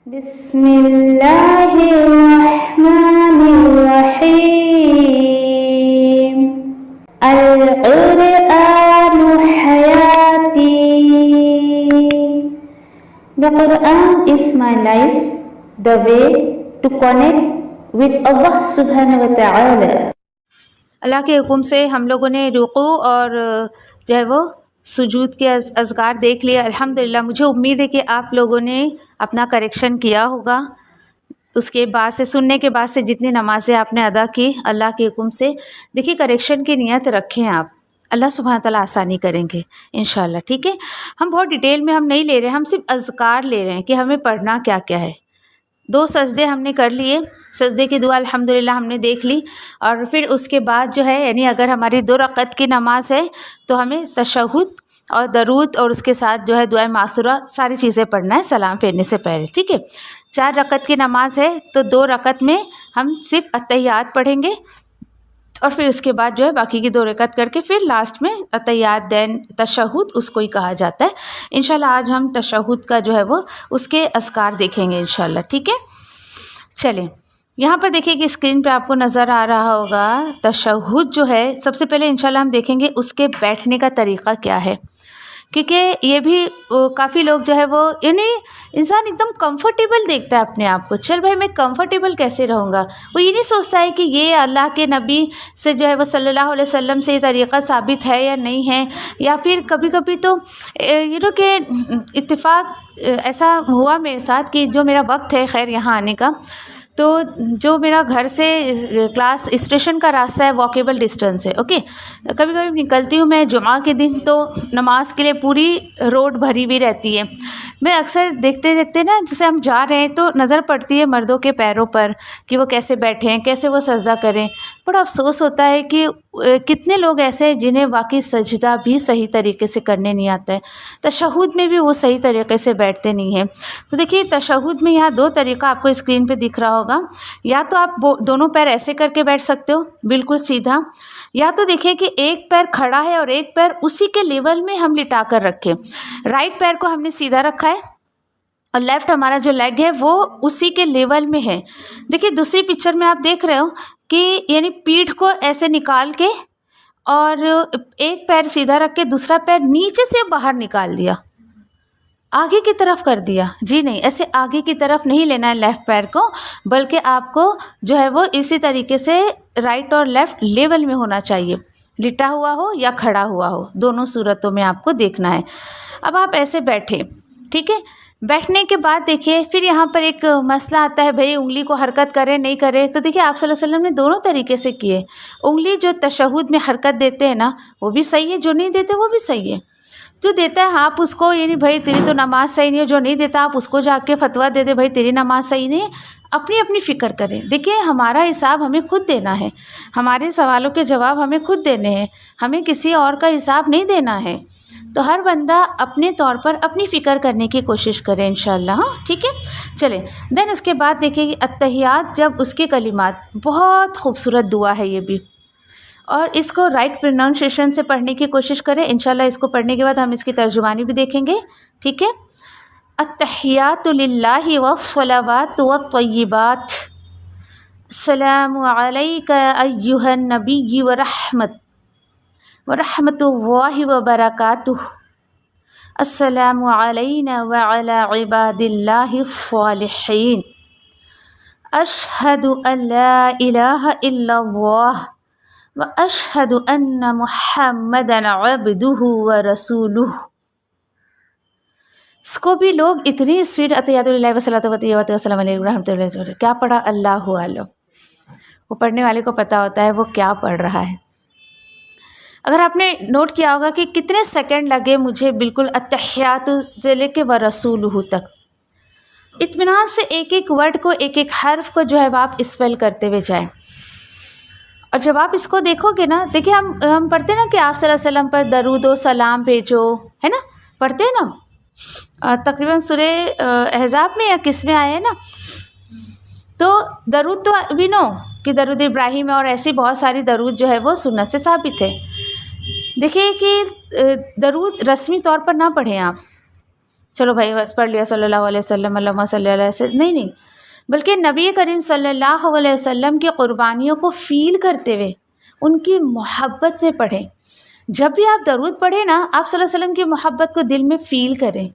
بسم اللہ الرحمن الرحیم القرآن حیاتی. The Quran is my life, the way to connect with Allah subhanahu wa ta'ala. اللہ کے حکم سے ہم لوگوں نے رکوع اور جو ہے وہ سجود کے اذکار دیکھ لیا. الحمدللہ مجھے امید ہے کہ آپ لوگوں نے اپنا کریکشن کیا ہوگا. اس کے بعد سے سننے کے بعد سے جتنی نمازیں آپ نے ادا کی اللہ کے حکم سے، دیکھیے کریکشن کی نیت رکھیں آپ، اللہ سبحانہ تعالیٰ آسانی کریں گے انشاءاللہ. ٹھیک ہے، ہم بہت ڈیٹیل میں ہم نہیں لے رہے ہیں، ہم صرف اذکار لے رہے ہیں کہ ہمیں پڑھنا کیا کیا ہے. 2 سجدے ہم نے کر لیے، سجدے کی دعا الحمدللہ ہم نے دیکھ لی. اور پھر اس کے بعد جو ہے یعنی اگر ہماری 2 رکعت کی نماز ہے تو ہمیں تشہد اور درود اور اس کے ساتھ جو ہے دعائے معثورہ ساری چیزیں پڑھنا ہے سلام پھیرنے سے پہلے. ٹھیک ہے، 4 رکعت کی نماز ہے تو 2 رکعت میں ہم صرف اتحیات پڑھیں گے اور پھر اس کے بعد جو ہے باقی کی 2 رکعت کر کے پھر لاسٹ میں اتحیات دین تشہد اس کو ہی کہا جاتا ہے. انشاءاللہ آج ہم تشہد کا جو ہے وہ اس کے اذکار دیکھیں گے انشاءاللہ. ٹھیک ہے، چلیں یہاں پر دیکھیے کہ اسکرین پہ آپ کو نظر آ رہا ہوگا تشہد جو ہے. سب سے پہلے انشاءاللہ ہم دیکھیں گے اس کے بیٹھنے کا طریقہ کیا ہے، کیونکہ یہ بھی کافی لوگ جو ہے وہ یعنی انسان ایک دم کمفرٹیبل دیکھتا ہے اپنے آپ کو. چل بھائی میں کمفرٹیبل کیسے رہوں گا، وہ یہ نہیں سوچتا ہے کہ یہ اللہ کے نبی سے جو ہے وہ صلی اللہ علیہ وسلم سے یہ طریقہ ثابت ہے یا نہیں ہے. یا پھر کبھی کبھی تو کہ اتفاق ایسا ہوا میرے ساتھ کہ جو میرا وقت ہے خیر یہاں آنے کا، تو جو میرا گھر سے کلاس اسٹیشن کا راستہ ہے واکیبل ڈسٹینس ہے. اوکے، کبھی کبھی نکلتی ہوں میں جمعہ کے دن تو نماز کے لیے پوری روڈ بھری ہوئی رہتی ہے. میں اکثر دیکھتے دیکھتے نا جیسے ہم جا رہے ہیں تو نظر پڑتی ہے مردوں کے پیروں پر کہ وہ کیسے بیٹھے ہیں، کیسے وہ سجدہ کریں. بڑا افسوس ہوتا ہے کہ کتنے لوگ ایسے ہیں جنہیں واقعی سجدہ بھی صحیح طریقے سے کرنے نہیں آتا ہے، تشہد میں بھی وہ صحیح طریقے سے بیٹھتے نہیں ہیں. تو دیکھیے تشہد میں یہاں 2 طریقہ آپ کو اسکرین پہ دکھ رہا ہوگا. یا تو آپ دونوں پیر ایسے کر کے بیٹھ سکتے ہو بالکل سیدھا، یا تو دیکھیے کہ ایک پیر کھڑا ہے اور ایک پیر اسی کے لیول میں ہم لٹا کر رکھے. رائٹ پیر کو ہم نے سیدھا رکھا ہے اور لیفٹ ہمارا جو لیگ ہے وہ اسی کے لیول میں ہے. دیکھیے دوسری پکچر میں آپ دیکھ رہے ہو کہ یعنی پیٹھ کو ایسے نکال کے اور ایک پیر سیدھا رکھ کے دوسرا پیر نیچے سے باہر نکال دیا، آگے کی طرف کر دیا. جی نہیں، ایسے آگے کی طرف نہیں لینا ہے لیفٹ پیر کو، بلکہ آپ کو جو ہے وہ اسی طریقے سے رائٹ اور لیفٹ لیول میں ہونا چاہیے، لٹا ہوا ہو یا کھڑا ہوا ہو، دونوں صورتوں میں آپ کو دیکھنا ہے. اب آپ ایسے بیٹھے، ٹھیک ہے. بیٹھنے کے بعد دیکھیے پھر یہاں پر ایک مسئلہ آتا ہے، بھئی انگلی کو حرکت کرے نہیں کرے. تو دیکھیے آپ صلی اللہ علیہ وسلم نے دونوں طریقے سے کیے. انگلی جو تشہد میں حرکت دیتے ہیں نا وہ بھی صحیح ہے، جو نہیں دیتے وہ بھی صحیح ہے. جو دیتا ہے آپ اس کو یعنی بھائی تیری تو نماز صحیح نہیں ہے، جو نہیں دیتا آپ اس کو جا کے فتویٰ دے دے بھائی تیری نماز صحیح نہیں ہے. اپنی اپنی فکر کریں. دیکھیے ہمارا حساب ہمیں خود دینا ہے، ہمارے سوالوں کے جواب ہمیں خود دینے ہیں، ہمیں کسی اور کا حساب نہیں دینا ہے. تو ہر بندہ اپنے طور پر اپنی فکر کرنے کی کوشش کرے انشاءاللہ. ہاں ٹھیک ہے، چلیں دین اس کے بعد دیکھیے کہ اتحیات جب اس کے کلمات، بہت خوبصورت دعا ہے یہ بھی، اور اس کو رائٹ پروننسیشن سے پڑھنے کی کوشش کریں انشاءاللہ. اس کو پڑھنے کے بعد ہم اس کی ترجمانی بھی دیکھیں گے. ٹھیک ہے، التحیات للہ والصلوات والطیبات، السلام علیک ایہا النبی ورحمۃ اللہ وبرکاتہ، السلام علینا وعلی عباد اللہ الصالحین، اشہد ان لا الہ الا اللہ واشہد ان محمدا عبدہ ورسولہ. اس کو بھی لوگ اتنی اسپیڈ اتحیات للہ وصلاۃ وطیبات السلام علیکم ورحمۃ اللہ وبرکاتہ کیا پڑھا، اللہ عالم، وہ پڑھنے والے کو پتہ ہوتا ہے وہ کیا پڑھ رہا ہے. اگر آپ نے نوٹ کیا ہوگا کہ کتنے سیکنڈ لگے مجھے بالکل اتحیات سے لے کے ورسولہ تک، اطمینان سے ایک ایک ورڈ کو ایک ایک حرف کو جو ہے آپ اسپیل کرتے ہوئے جائیں. اور جب آپ اس کو دیکھو گے نا، دیکھیں ہم پڑھتے ہیں نا کہ آپ صلی اللہ علیہ وسلم پر درود و سلام بھیجو، ہے نا، پڑھتے ہیں نا تقریباً سورہ احزاب میں یا کس میں آئے ہیں نا. تو درود تو بھی نو کہ درود ابراہیم اور ایسی بہت ساری درود جو ہے وہ سنت سے ثابت ہے. دیکھیے کہ درود رسمی طور پر نہ پڑھیں آپ، چلو بھائی بس پڑھ لیا صلی اللہ علیہ وسلم اللہم صلی اللہ علیہ وسلم، نہیں، بلکہ نبی کریم صلی اللہ علیہ وسلم کی قربانیوں کو فیل کرتے ہوئے ان کی محبت میں پڑھیں. جب بھی آپ درود پڑھیں نا، آپ صلی اللہ علیہ وسلم کی محبت کو دل میں فیل کریں.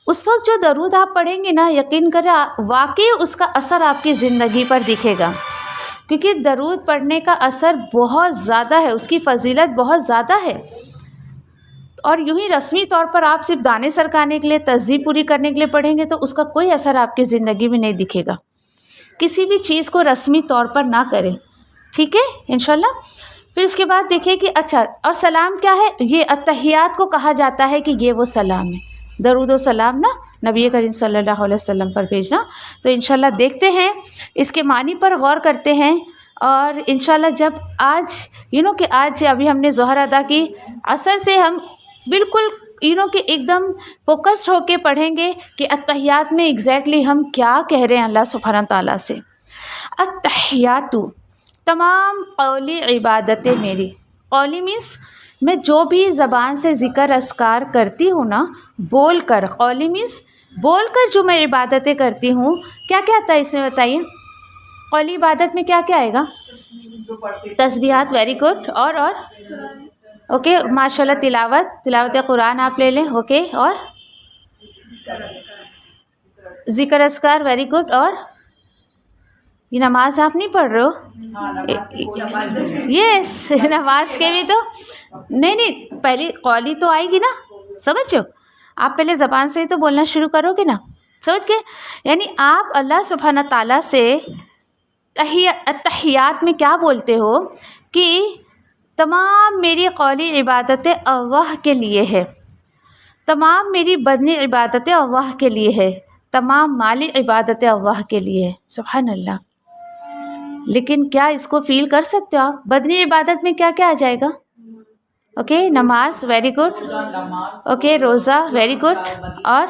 اس وقت جو درود آپ پڑھیں گے نا، یقین کریں واقعی اس کا اثر آپ کی زندگی پر دکھے گا، کیونکہ درود پڑھنے کا اثر بہت زیادہ ہے، اس کی فضیلت بہت زیادہ ہے. اور یوں ہی رسمی طور پر آپ صرف دانے سرکانے کے لیے، تہذیب پوری کرنے کے لیے پڑھیں گے تو اس کا کوئی اثر آپ کی زندگی میں نہیں دکھے گا. کسی بھی چیز کو رسمی طور پر نہ کریں، ٹھیک ہے انشاءاللہ. پھر اس کے بعد دیکھیں کہ اچھا، اور سلام کیا ہے؟ یہ اتحیات کو کہا جاتا ہے کہ یہ وہ سلام ہے، درود و سلام نا نبی کریم صلی اللہ علیہ وسلم پر بھیجنا. تو انشاءاللہ دیکھتے ہیں، اس کے معنی پر غور کرتے ہیں. اور انشاءاللہ جب آج کہ آج ابھی ہم نے ظہر ادا کی، عصر سے ہم بالکل کہ ایک دم فوکسڈ ہو کے پڑھیں گے کہ اتحیات میں ایگزیکٹلی ہم کیا کہہ رہے ہیں اللہ سبحانہ تعالیٰ سے. اتحیات، تمام قولی عبادتیں میری. قولی مینس میں جو بھی زبان سے ذکر اذکار کرتی ہوں نا، بول کر. قولی مینس بول کر جو میں عبادتیں کرتی ہوں. کیا کیا آتا ہے اس میں بتائیے؟ قولی عبادت میں کیا کیا آئے گا؟ تسبیحات، ویری گڈ. اور اوکے ماشاء اللہ. تلاوت قرآن آپ لے لیں. اوکے، اور ذکر اذکار، ویری گڈ. اور یہ نماز آپ نہیں پڑھ رہے ہو؟ یس نماز کے بھی تو نہیں، پہلی قولی تو آئے گی نا، سمجھو. آپ پہلے زبان سے ہی تو بولنا شروع کرو گے نا، سمجھ کے. یعنی آپ اللہ سبحانہ تعالیٰ سے اتحیات میں کیا بولتے ہو کہ تمام میری قولی عبادتیں اللہ کے لیے ہے، تمام میری بدنی عبادتیں اللہ کے لیے ہے، تمام مالی عبادتیں اللہ کے لیے ہے. سبحان اللہ. لیکن کیا اس کو فیل کر سکتے ہو آپ؟ بدنی عبادت میں کیا کیا آ جائے گا؟ اوکے نماز، ویری گڈ. اوکے روزہ، ویری گڈ. اور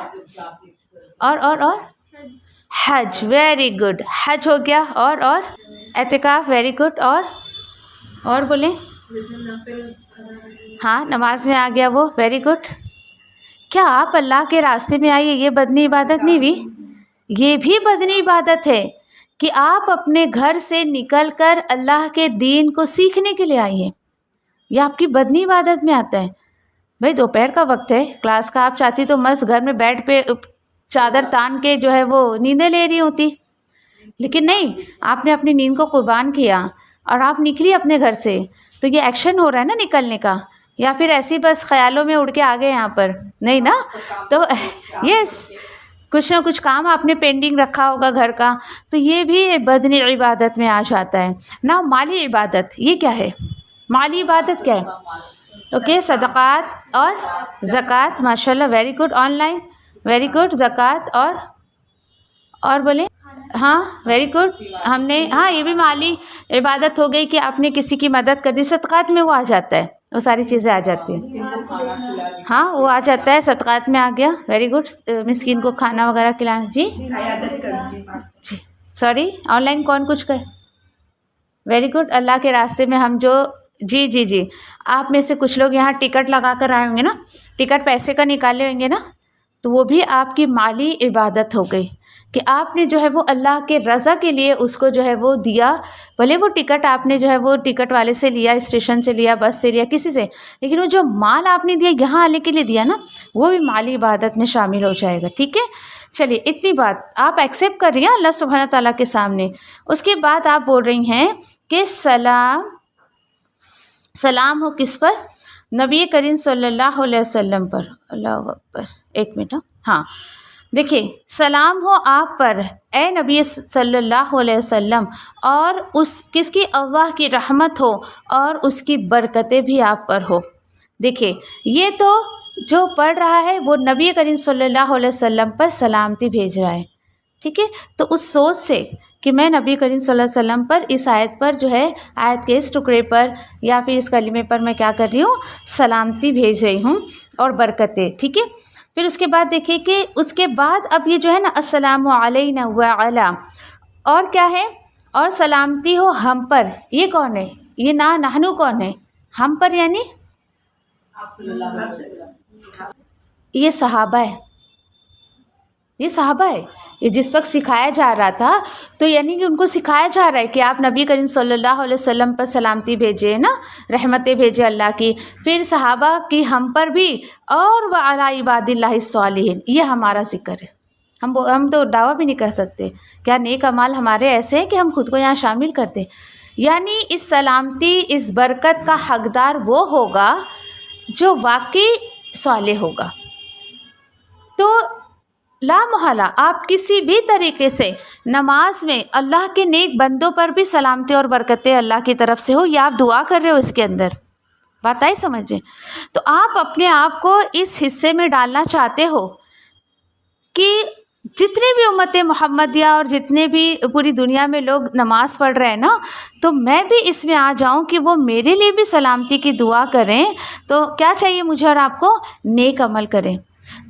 حج، ویری گڈ. حج ہو گیا. اور اعتکاف، ویری گڈ. اور بولیں. ہاں نماز میں آ گیا وہ، ویری گڈ. کیا آپ اللہ کے راستے میں آئیے، یہ بدنی عبادت نہیں بھی؟ یہ بھی بدنی عبادت ہے کہ آپ اپنے گھر سے نکل کر اللہ کے دین کو سیکھنے کے لیے آئیے. یہ آپ کی بدنی عبادت میں آتا ہے. بھائی دوپہر کا وقت ہے، کلاس کا، آپ چاہتی تو مست گھر میں بیڈ پہ چادر تان کے جو ہے وہ نیندیں لے رہی ہوتی، لیکن نہیں، آپ نے اپنی نیند کو قربان کیا اور آپ نکلی اپنے گھر سے. تو یہ ایکشن ہو رہا ہے نا نکلنے کا، یا پھر ایسی بس خیالوں میں اڑ کے آ گئے یہاں پر؟ نہیں نا. تو یس، کچھ نہ کچھ کام آپ نے پینڈنگ رکھا ہوگا گھر کا، تو یہ بھی بدنی عبادت میں آ جاتا ہے نا. مالی عبادت یہ کیا ہے؟ مالی عبادت کیا ہے؟ اوکے صدقات اور زکوٰۃ، ماشاء اللہ very good. Online, very good. زکوٰۃ اور بولیں. ہاں ویری گڈ. ہم نے یہ بھی مالی عبادت ہو گئی کہ آپ نے کسی کی مدد کر دی. صدقات میں وہ آ جاتا ہے، وہ ساری چیزیں آ جاتی ہیں. ہاں وہ آ جاتا ہے، صدقات میں آ گیا. Very good. مسکین کو کھانا وغیرہ کھلانا. جی سوری، آن لائن کون کچھ کر. Very good. اللہ کے راستے میں ہم جو جی آپ میں سے کچھ لوگ یہاں ٹکٹ لگا کر آئے ہوں گے نا، ٹکٹ پیسے کا نکالے ہوئیں گے نا، تو وہ بھی آپ کی مالی عبادت ہو گئی کہ آپ نے جو ہے وہ اللہ کے رضا کے لیے اس کو جو ہے وہ دیا. بھلے وہ ٹکٹ آپ نے جو ہے وہ ٹکٹ والے سے لیا، اسٹیشن سے لیا، بس سے لیا، کسی سے، لیکن وہ جو مال آپ نے دیا یہاں آنے کے لیے دیا نا، وہ بھی مالی عبادت میں شامل ہو جائے گا. ٹھیک ہے، چلیے اتنی بات آپ ایکسیپٹ کر رہی ہیں اللہ سبحانہ تعالیٰ کے سامنے. اس کے بعد آپ بول رہی ہیں کہ سلام ہو کس پر؟ نبی کریم صلی اللہ علیہ وسلم پر. اللہ اکبر. ایک منٹ. ہاں دیکھیے، سلام ہو آپ پر اے نبی صلی اللہ علیہ وسلم، اور کس کی؟ اللہ کی رحمت ہو اور اس کی برکتیں بھی آپ پر ہو. دیکھیے یہ تو جو پڑھ رہا ہے وہ نبی کریم صلی اللہ علیہ وسلم پر سلامتی بھیج رہا ہے. ٹھیک ہے، تو اس سوچ سے کہ میں نبی کریم صلی اللہ علیہ وسلم پر اس آیت پر جو ہے، آیت کے اس ٹکڑے پر یا پھر اس کلمے پر میں کیا کر رہی ہوں؟ سلامتی بھیج رہی ہوں اور برکتیں. ٹھیک ہے، پھر اس کے بعد دیکھیے کہ اس کے بعد اب یہ جو ہے نا السلام علینا وعلی، اور کیا ہے؟ اور سلامتی ہو ہم پر. یہ کون ہے؟ یہ نحنو کون ہے؟ ہم پر یعنی یہ صحابہ ہے. یہ صحابہ ہے، یہ جس وقت سکھایا جا رہا تھا تو یعنی کہ ان کو سکھایا جا رہا ہے کہ آپ نبی کریم صلی اللہ علیہ وسلم پر سلامتی بھیجیں نا، رحمتیں بھیجیں اللہ کی، پھر صحابہ کی ہم پر بھی، اور وعلی عباد اللہ الصالحین، یہ ہمارا ذکر ہے۔ ہم تو دعویٰ بھی نہیں کر سکتے، کیا نیک اعمال ہمارے ایسے ہیں کہ ہم خود کو یہاں شامل کرتے، یعنی اس سلامتی، اس برکت کا حقدار وہ ہوگا جو واقعی صالح ہوگا۔ تو لا محالہ آپ کسی بھی طریقے سے نماز میں اللہ کے نیک بندوں پر بھی سلامتی اور برکتیں اللہ کی طرف سے ہو، یا آپ دعا کر رہے ہو اس کے اندر، بات آئی سمجھیں؟ تو آپ اپنے آپ کو اس حصے میں ڈالنا چاہتے ہو کہ جتنے بھی امت محمدیہ اور جتنے بھی پوری دنیا میں لوگ نماز پڑھ رہے ہیں نا، تو میں بھی اس میں آ جاؤں کہ وہ میرے لیے بھی سلامتی کی دعا کریں۔ تو کیا چاہیے مجھے اور آپ کو؟ نیک عمل کریں،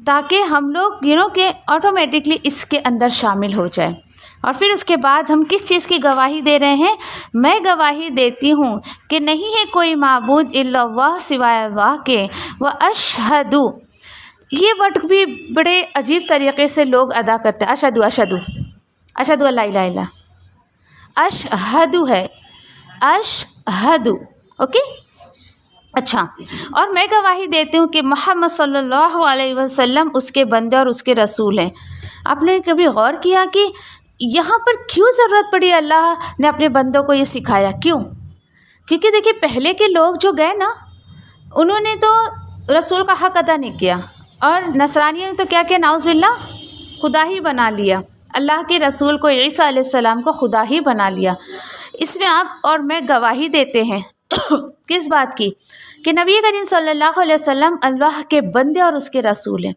تاکہ ہم لوگ کہ آٹومیٹکلی اس کے اندر شامل ہو جائیں۔ اور پھر اس کے بعد ہم کس چیز کی گواہی دے رہے ہیں؟ میں گواہی دیتی ہوں کہ نہیں ہے کوئی معبود الا اللہ سوائے اللہ کے، واشہد، یہ ورڈ بھی بڑے عجیب طریقے سے لوگ ادا کرتے ہیں، اشہدو اشہدو اشہدو لا الہ الا، اشہدو ہے، اشہدو، اوکے؟ اچھا، اور میں گواہی دیتی ہوں کہ محمد صلی اللہ علیہ وسلم اس کے بندے اور اس کے رسول ہیں۔ آپ نے کبھی غور کیا کہ یہاں پر کیوں ضرورت پڑی اللہ نے اپنے بندوں کو یہ سکھایا؟ کیوں؟ کیونکہ دیکھیے پہلے کے لوگ جو گئے نا، انہوں نے تو رسول کا حق ادا نہیں کیا، اور نصرانیوں نے تو کیا کیا؟ نعوذ باللہ، خدا ہی بنا لیا، اللہ کے رسول کو، عیسیٰ علیہ السلام کو خدا ہی بنا لیا۔ اس میں آپ اور میں گواہی دیتے ہیں کس بات کی؟ کہ نبی کریم صلی اللہ علیہ وسلم اللہ کے بندے اور اس کے رسول ہیں۔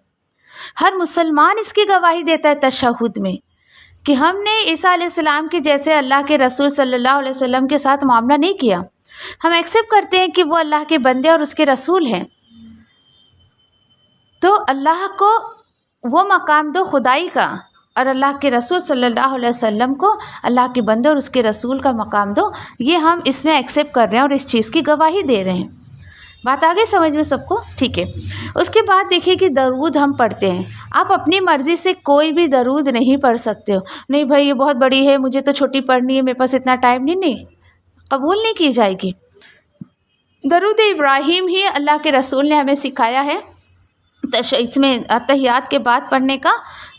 ہر مسلمان اس کی گواہی دیتا ہے تشہد میں کہ ہم نے عیسیٰ علیہ السلام کے جیسے اللہ کے رسول صلی اللہ علیہ وسلم کے ساتھ معاملہ نہیں کیا، ہم ایکسیپٹ کرتے ہیں کہ وہ اللہ کے بندے اور اس کے رسول ہیں۔ تو اللہ کو وہ مقام دو خدائی کا، اور اللہ کے رسول صلی اللہ علیہ وسلم کو اللہ کے بندے اور اس کے رسول کا مقام دو، یہ ہم اس میں ایکسیپٹ کر رہے ہیں اور اس چیز کی گواہی دے رہے ہیں۔ بات آگے سمجھ میں سب کو؟ ٹھیک ہے۔ اس کے بعد دیکھیے کہ درود ہم پڑھتے ہیں، آپ اپنی مرضی سے کوئی بھی درود نہیں پڑھ سکتے ہو، نہیں بھائی یہ بہت بڑی ہے، مجھے تو چھوٹی پڑھنی ہے، میرے پاس اتنا ٹائم نہیں، قبول نہیں کی جائے گی۔ درود ابراہیم ہی اللہ کے رسول نے ہمیں سکھایا ہے اس میں تحیات کے بعد پڑھنے کا،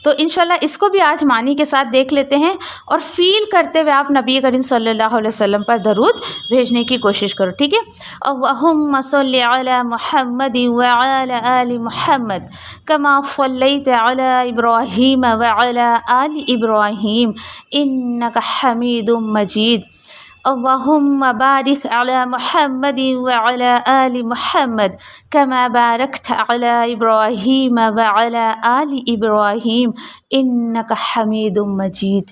تو انشاءاللہ اس کو بھی آج معنی کے ساتھ دیکھ لیتے ہیں، اور فیل کرتے ہوئے آپ نبی کریم صلی اللہ علیہ وسلم پر درود بھیجنے کی کوشش کرو، ٹھیک ہے؟ اللہم صلی علی محمد وعلی آل محمد کما صلیت علی ابراہیم وعلی آل ابراہیم انک حمید مجید۔ اللہم بارک علی محمد وعلی آل محمد کما بارکت علی ابراہیم وعلی آل ابراہیم انک حمید مجید۔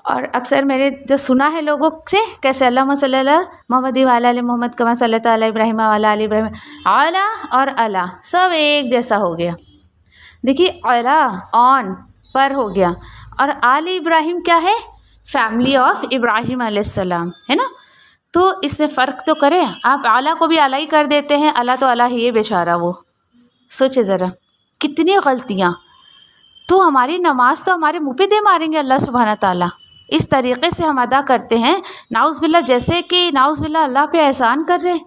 اور اکثر میں نے جو سنا ہے لوگوں سے، کیسے اللہم صلی علی محمد وعلی آل محمد کما صلیت علی ابراہیم وعلی آل ابراہیم، اعلیٰ اور اعلیٰ سب ایک جیسا ہو گیا۔ دیکھیے اعلیٰ آن پر ہو گیا، اور آل ابراہیم کیا ہے؟ فیملی آف ابراہیم علیہ السلام ہے نا، تو اس میں فرق تو کریں۔ آپ اعلیٰ کو بھی اعلیٰ ہی کر دیتے ہیں، اعلیٰ تو اعلیٰ ہی ہے بیچارہ، وہ سوچے ذرا کتنی غلطیاں۔ تو ہماری نماز تو ہمارے منہ پہ دے ماریں گے اللہ سبحانہ تعالیٰ، اس طریقے سے ہم ادا کرتے ہیں نعوذ باللہ، جیسے کہ نعوذ باللہ اللہ پہ احسان کر رہے ہیں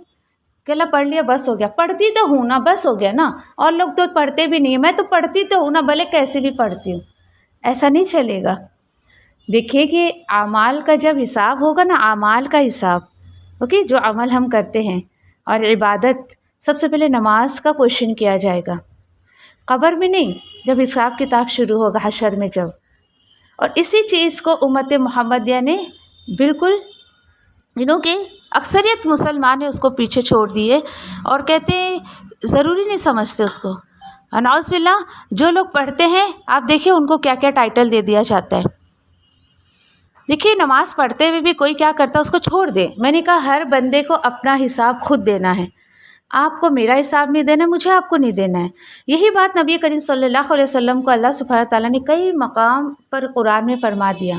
کہ اللہ پڑھ لیا بس ہو گیا، پڑھتی تو ہوں نا بس ہو گیا نا، اور لوگ تو پڑھتے بھی نہیں ہیں، میں تو پڑھتی تو ہوں نا بھلے کیسے بھی پڑھتی ہوں، ایسا نہیں چلے گا۔ دیکھیے کہ اعمال کا جب حساب ہوگا نا، اعمال کا حساب، اوکے، جو عمل ہم کرتے ہیں اور عبادت، سب سے پہلے نماز کا کویشچن کیا جائے گا، قبر میں نہیں، جب حساب کتاب شروع ہوگا حشر میں جب۔ اور اسی چیز کو امت محمدیہ نے بالکل کہ اکثریت مسلمان نے اس کو پیچھے چھوڑ دیے، اور کہتے ہیں ضروری نہیں سمجھتے اس کو۔ نعوذ باللہ جو لوگ پڑھتے ہیں، آپ دیکھیں ان کو کیا کیا ٹائٹل دے دیا جاتا ہے۔ دیکھیے نماز پڑھتے ہوئے بھی کوئی کیا کرتا ہے، اس کو چھوڑ دے۔ میں نے کہا ہر بندے کو اپنا حساب خود دینا ہے، آپ کو میرا حساب نہیں دینا، مجھے آپ کو نہیں دینا ہے۔ یہی بات نبی کریم صلی اللہ علیہ وسلم کو اللہ سبحانہ تعالیٰ نے کئی مقام پر قرآن میں فرما دیا،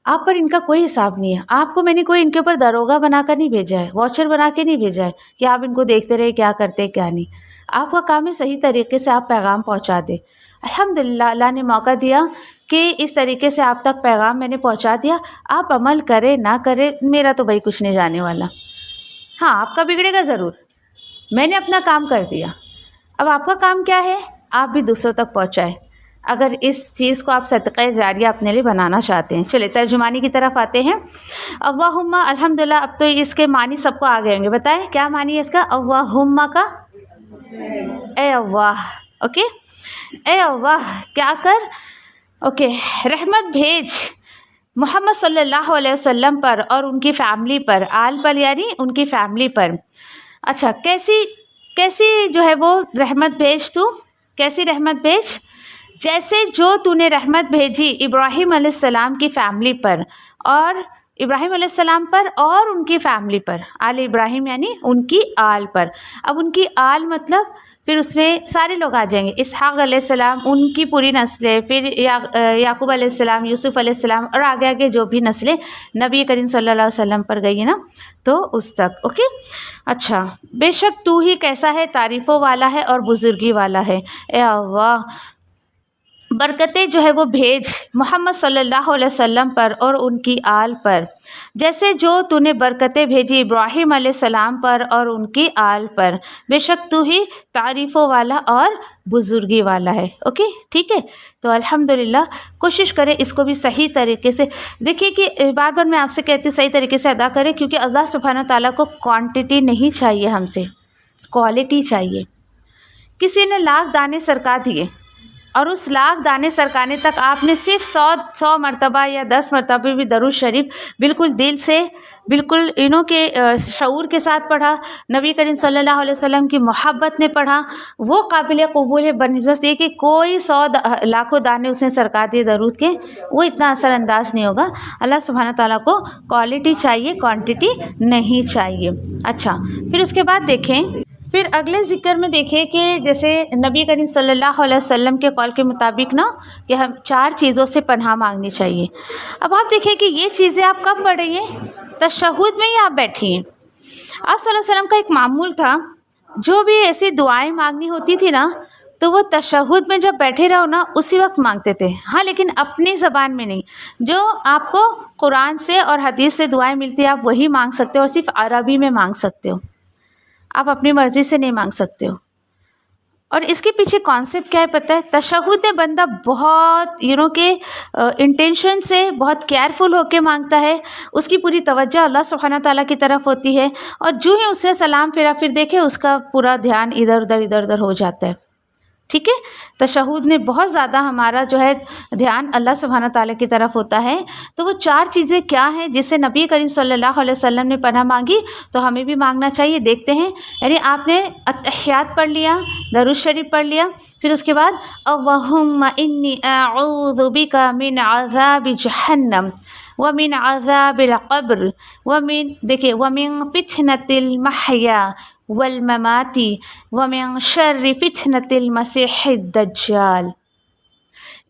آپ پر ان کا کوئی حساب نہیں ہے، آپ کو میں نے کوئی ان کے اوپر داروغہ بنا کر نہیں بھیجا ہے، واچر بنا کے نہیں بھیجا ہے کہ آپ ان کو دیکھتے رہے کیا کرتے کیا نہیں۔ آپ کا کام ہے صحیح طریقے سے آپ پیغام پہنچا دیں، الحمدللہ اللہ نے موقع دیا کہ اس طریقے سے آپ تک پیغام میں نے پہنچا دیا. آپ عمل کرے نہ کرے میرا تو بھائی کچھ نہیں جانے والا. ہاں آپ کا بگڑے گا ضرور، میں نے اپنا کام کر دیا. اب آپ کا کام کیا ہے؟ آپ بھی دوسروں تک پہنچائیں اگر اس چیز کو آپ صدقہ جاریہ اپنے لیے بنانا چاہتے ہیں. چلے ترجمانی کی طرف آتے ہیں. اللہم الحمدللہ. اب تو اس کے معنی سب کو آ گئے ہوں گے. بتائیں کیا معنی ہے اس کا؟ اللہم کا اے اللہ. اوکے، اے اللہ کیا کر؟ اوکے، رحمت بھیج محمد صلی اللہ علیہ وسلم پر اور ان کی فیملی پر. آل پر یعنی ان کی فیملی پر. اچھا، کیسی جو ہے وہ رحمت بھیج تو؟ کیسی رحمت بھیج؟ جیسے جو تو نے رحمت بھیجی ابراہیم علیہ السلام کی فیملی پر، اور ابراہیم علیہ السلام پر اور ان کی فیملی پر. آل ابراہیم یعنی ان کی آل پر. اب ان کی آل مطلب پھر اس میں سارے لوگ آ جائیں گے. اسحاق علیہ السلام ان کی پوری نسلیں، پھر یعقوب علیہ السلام، یوسف علیہ السلام، اور آگے آگے جو بھی نسلیں نبی کریم صلی اللہ علیہ وسلم پر گئی ہیں نا، تو اس تک. اوکے. اچھا، بے شک تو ہی کیسا ہے، تعریفوں والا ہے اور بزرگی والا ہے. اے اللہ برکتیں جو ہے وہ بھیج محمد صلی اللہ علیہ وسلم پر اور ان کی آل پر، جیسے جو تو نے برکتیں بھیجی ابراہیم علیہ السلام پر اور ان کی آل پر. بے شک تو ہی تعریفوں والا اور بزرگی والا ہے. اوکے ٹھیک ہے. تو الحمدللہ کوشش کریں اس کو بھی صحیح طریقے سے. دیکھیے کہ بار بار میں آپ سے کہتی ہوں صحیح طریقے سے ادا کریں، کیونکہ اللہ سبحانہ تعالیٰ کو کوانٹٹی نہیں چاہیے، ہم سے کوالٹی چاہیے. کسی نے 1,00,000 دانے سرکا دیے اور اس 1,00,000 دانے سرکانے تک آپ نے صرف 100 مرتبہ یا 10 مرتبہ بھی درود شریف بالکل دل سے، بالکل کے شعور کے ساتھ پڑھا، نبی کریم صلی اللہ علیہ وسلم کی محبت نے پڑھا، وہ قابل قبول ہے بنسبت یہ کہ کوئی 100 لاکھوں دانے اس نے سرکا دیے درود کے، وہ اتنا اثر انداز نہیں ہوگا. اللہ سبحانہ تعالیٰ کو کوالٹی چاہیے، کوانٹٹی نہیں چاہیے. اچھا، پھر اس کے بعد دیکھیں، پھر اگلے ذکر میں دیکھیں کہ جیسے نبی کریم صلی اللہ علیہ وسلم کے قول کے مطابق نا کہ ہم 4 چیزوں سے پناہ مانگنی چاہیے. اب آپ دیکھیں کہ یہ چیزیں آپ کب پڑھ رہی ہیں؟ تشہد میں ہی آپ بیٹھی ہیں. آپ صلی اللہ علیہ وسلم کا ایک معمول تھا، جو بھی ایسی دعائیں مانگنی ہوتی تھی نا تو وہ تشہد میں جب بیٹھے رہو نا اسی وقت مانگتے تھے. ہاں لیکن اپنی زبان میں نہیں، جو آپ کو قرآن سے اور حدیث سے دعائیں ملتی ہیں آپ وہی مانگ سکتے ہو، اور صرف عربی میں مانگ سکتے ہو، آپ اپنی مرضی سے نہیں مانگ سکتے ہو. اور اس کے پیچھے کانسیپٹ کیا ہے پتہ ہے؟ تشہد میں بندہ بہت کہ انٹینشن سے بہت کیئرفل ہو کے مانگتا ہے، اس کی پوری توجہ اللہ سبحانہ تعالیٰ کی طرف ہوتی ہے، اور جو ہی اسے سلام پھر دیکھے اس کا پورا دھیان ادھر ادھر ہو جاتا ہے. ٹھیک ہے. تشہد میں بہت زیادہ ہمارا جو ہے دھیان اللہ سبحانہ تعالیٰ کی طرف ہوتا ہے. تو وہ 4 چیزیں کیا ہیں جس سے نبی کریم صلی اللہ علیہ وسلم نے پناہ مانگی، تو ہمیں بھی مانگنا چاہیے. دیکھتے ہیں. یعنی آپ نے اتحیات پڑھ لیا، درود شریف پڑھ لیا، پھر اس کے بعد اللہم انی اعوذ بک من عذاب جہنم ومن عذاب القبر ومن فتنة المحیا والممات ومن شر فتنة المسیح الدجال.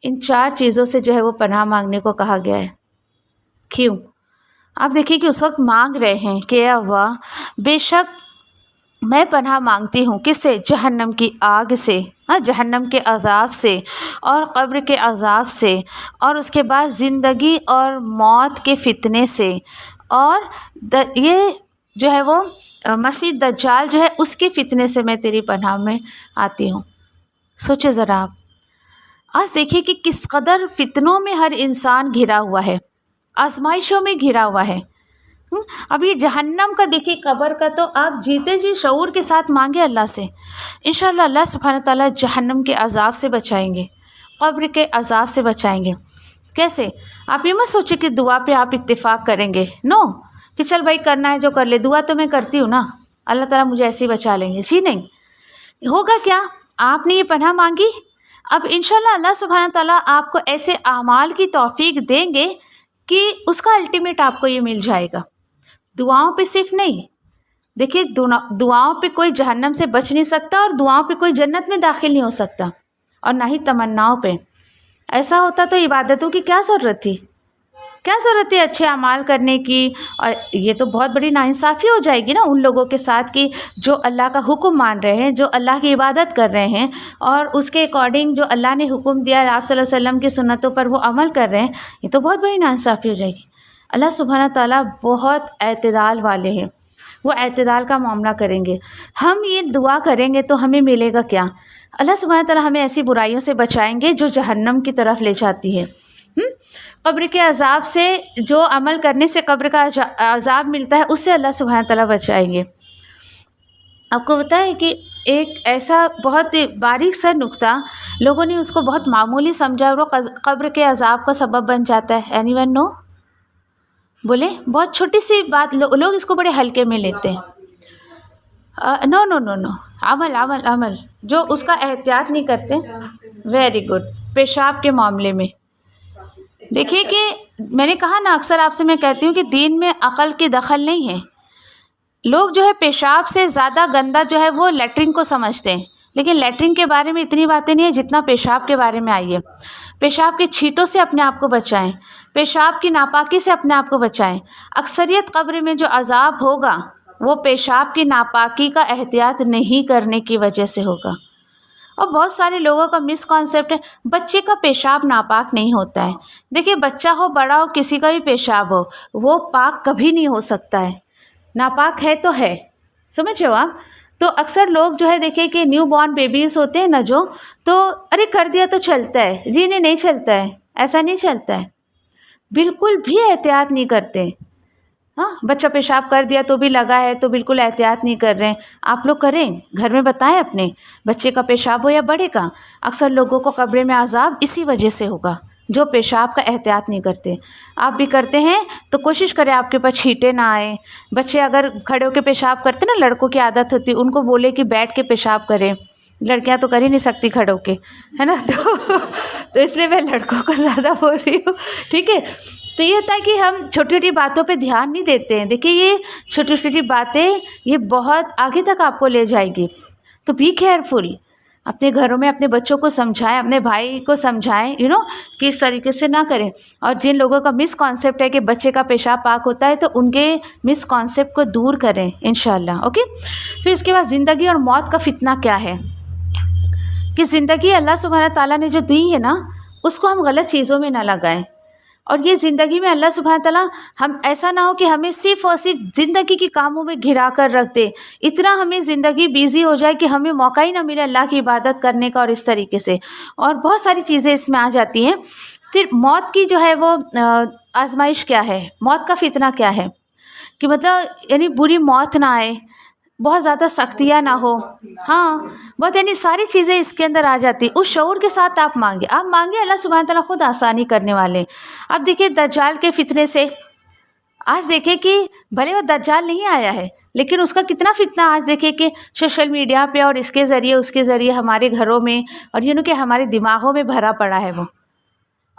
ان 4 چیزوں سے جو ہے وہ پناہ مانگنے کو کہا گیا ہے. کیوں؟ آپ دیکھیے کہ اس وقت مانگ رہے ہیں کہ اے اللہ بے شک میں پناہ مانگتی ہوں کس سے؟ جہنم کی آگ سے، جہنم کے عذاب سے، اور قبر کے عذاب سے، اور اس کے بعد زندگی اور موت کے فتنے سے، اور یہ جو ہے وہ مسیح دجال جو ہے اس کے فتنے سے میں تیری پناہ میں آتی ہوں. سوچے ذرا آپ آج دیکھیے کہ کس قدر فتنوں میں ہر انسان گھرا ہوا ہے، آزمائشوں میں گھرا ہوا ہے. اب یہ جہنم کا دیکھیے، قبر کا تو آپ جیتے جی شعور کے ساتھ مانگے اللہ سے، انشاءاللہ اللہ سبحانہ تعالیٰ جہنم کے عذاب سے بچائیں گے، قبر کے عذاب سے بچائیں گے. کیسے؟ آپ یہ مت سوچے کہ دعا پہ آپ اتفاق کریں گے، نو کہ چل بھائی کرنا ہے جو کر لے، دعا تو میں کرتی ہوں نا، اللہ تعالیٰ مجھے ایسے ہی بچا لیں گے. جی نہیں، ہوگا کیا؟ آپ نے یہ پناہ مانگی، اب انشاءاللہ اللہ سبحانہ تعالیٰ آپ کو ایسے اعمال کی توفیق دیں گے کہ اس کا الٹیمیٹ آپ کو یہ مل جائے گا. دعاؤں پہ صرف نہیں، دیکھیے دعاؤں پہ کوئی جہنم سے بچ نہیں سکتا، اور دعاؤں پہ کوئی جنت میں داخل نہیں ہو سکتا، اور نہ ہی تمناؤں پہ. ایسا ہوتا تو عبادتوں کی کیا ضرورت تھی؟ کیا ضرورت ہے اچھے اعمال کرنے کی؟ اور یہ تو بہت بڑی ناانصافی ہو جائے گی نا ان لوگوں کے ساتھ کہ جو اللہ کا حکم مان رہے ہیں، جو اللہ کی عبادت کر رہے ہیں اور اس کے اکارڈنگ جو اللہ نے حکم دیا آپ صلی اللہ علیہ وسلم کی سنتوں پر وہ عمل کر رہے ہیں، یہ تو بہت بڑی ناانصافی ہو جائے گی۔ اللہ سبحانہ تعالیٰ بہت اعتدال والے ہیں، وہ اعتدال کا معاملہ کریں گے۔ ہم یہ دعا کریں گے تو ہمیں ملے گا کیا؟ اللہ سبحانہ تعالیٰ ہمیں ایسی برائیوں سے بچائیں گے جو جہنم کی طرف لے جاتی ہے۔ قبر کے عذاب سے، جو عمل کرنے سے قبر کا عذاب ملتا ہے، اس سے اللہ سبحانہ تعالیٰ بچائیں گے۔ آپ کو پتہ ہے کہ ایک ایسا بہت باریک سا نقطہ لوگوں نے اس کو بہت معمولی سمجھا اور وہ قبر کے عذاب کا سبب بن جاتا ہے۔ اینی ون نو؟ بولے بہت چھوٹی سی بات لوگ اس کو بڑے ہلکے میں لیتے ہیں۔ نو نو نو نو، عمل عمل عمل، جو اس کا احتیاط نہیں کرتے۔ Very good. پیشاب کے معاملے میں دیکھیے کہ میں نے کہا نا، اکثر آپ سے میں کہتی ہوں کہ دین میں عقل کی دخل نہیں ہے۔ لوگ جو ہے پیشاب سے زیادہ گندا جو ہے وہ لیٹرنگ کو سمجھتے ہیں، لیکن لیٹرنگ کے بارے میں اتنی باتیں نہیں ہیں جتنا پیشاب کے بارے میں آئی ہے۔ پیشاب کے چھینٹوں سے اپنے آپ کو بچائیں، پیشاب کی ناپاکی سے اپنے آپ کو بچائیں۔ اکثریت قبر میں جو عذاب ہوگا وہ پیشاب کی ناپاکی کا احتیاط نہیں کرنے کی وجہ سے ہوگا۔ اور بہت سارے لوگوں کا مس کانسیپٹ ہے بچے کا پیشاب ناپاک نہیں ہوتا ہے۔ دیکھیے بچہ ہو بڑا ہو کسی کا بھی پیشاب ہو، وہ پاک کبھی نہیں ہو سکتا ہے، ناپاک ہے تو ہے، سمجھ رہے ہو آپ؟ تو اکثر لوگ جو ہے دیکھیں کہ نیو بورن بیبیز ہوتے ہیں نا جو، تو ارے کر دیا تو چلتا ہے، جی نہیں چلتا ہے، ایسا نہیں چلتا ہے، بالکل بھی احتیاط نہیں کرتے۔ ہاں، بچہ پیشاب کر دیا تو بھی لگا ہے تو بالکل احتیاط نہیں کر رہے ہیں۔ آپ لوگ کریں، گھر میں بتائیں اپنے بچے کا پیشاب ہو یا بڑے کا۔ اکثر لوگوں کو قبر میں عذاب اسی وجہ سے ہوگا جو پیشاب کا احتیاط نہیں کرتے۔ آپ بھی کرتے ہیں تو کوشش کریں آپ کے پاس چھینٹے نہ آئیں۔ بچے اگر کھڑے ہو کے پیشاب کرتے نا، لڑکوں کی عادت ہوتی، ان کو بولے کہ بیٹھ کے پیشاب کریں، لڑکیاں تو کر ہی نہیں سکتی کھڑے ہو کے، ہے نا؟ تو اس لیے میں لڑکوں کو زیادہ بول رہی ہوں، ٹھیک ہے؟ تو یہ ہوتا ہے کہ ہم چھوٹی چھوٹی باتوں پہ دھیان نہیں دیتے ہیں۔ دیکھیے یہ چھوٹی چھوٹی باتیں یہ بہت آگے تک آپ کو لے جائے گی۔ تو بی کیئرفل، اپنے گھروں میں اپنے بچوں کو سمجھائیں، اپنے بھائی کو سمجھائیں کہ اس طریقے سے نہ کریں۔ اور جن لوگوں کا مس کانسیپٹ ہے کہ بچے کا پیشاب پاک ہوتا ہے، تو ان کے مس کانسیپٹ کو دور کریں انشاءاللہ، اوکے؟ پھر اس کے بعد زندگی اور موت کا فتنہ کیا ہے؟ کہ زندگی اللہ سبحانہ تعالیٰ نے جو دی ہے نا، اس کو ہم غلط چیزوں میں نہ لگائیں۔ اور یہ زندگی میں اللہ سبحانہ تعالیٰ ہم ایسا نہ ہو کہ ہمیں صرف اور صرف زندگی کے کاموں میں گھرا کر رکھ دے، اتنا ہمیں زندگی بیزی ہو جائے کہ ہمیں موقع ہی نہ ملے اللہ کی عبادت کرنے کا، اور اس طریقے سے اور بہت ساری چیزیں اس میں آ جاتی ہیں۔ پھر موت کی جو ہے وہ آزمائش کیا ہے، موت کا فتنہ کیا ہے؟ کہ مطلب یعنی بری موت نہ آئے، بہت زیادہ سختیاں نہ ہو، ہاں بہت یعنی ساری چیزیں اس کے اندر آ جاتی۔ اس شعور کے ساتھ آپ مانگیں، اللہ سبحانہ تعالیٰ خود آسانی کرنے والے۔ اب دیکھیں دجال کے فتنے سے، آج دیکھیں کہ بھلے وہ دجال نہیں آیا ہے لیکن اس کا کتنا فتنہ آج دیکھیں کہ سوشل میڈیا پہ اور اس کے ذریعے ہمارے گھروں میں اور کہ ہمارے دماغوں میں بھرا پڑا ہے۔ وہ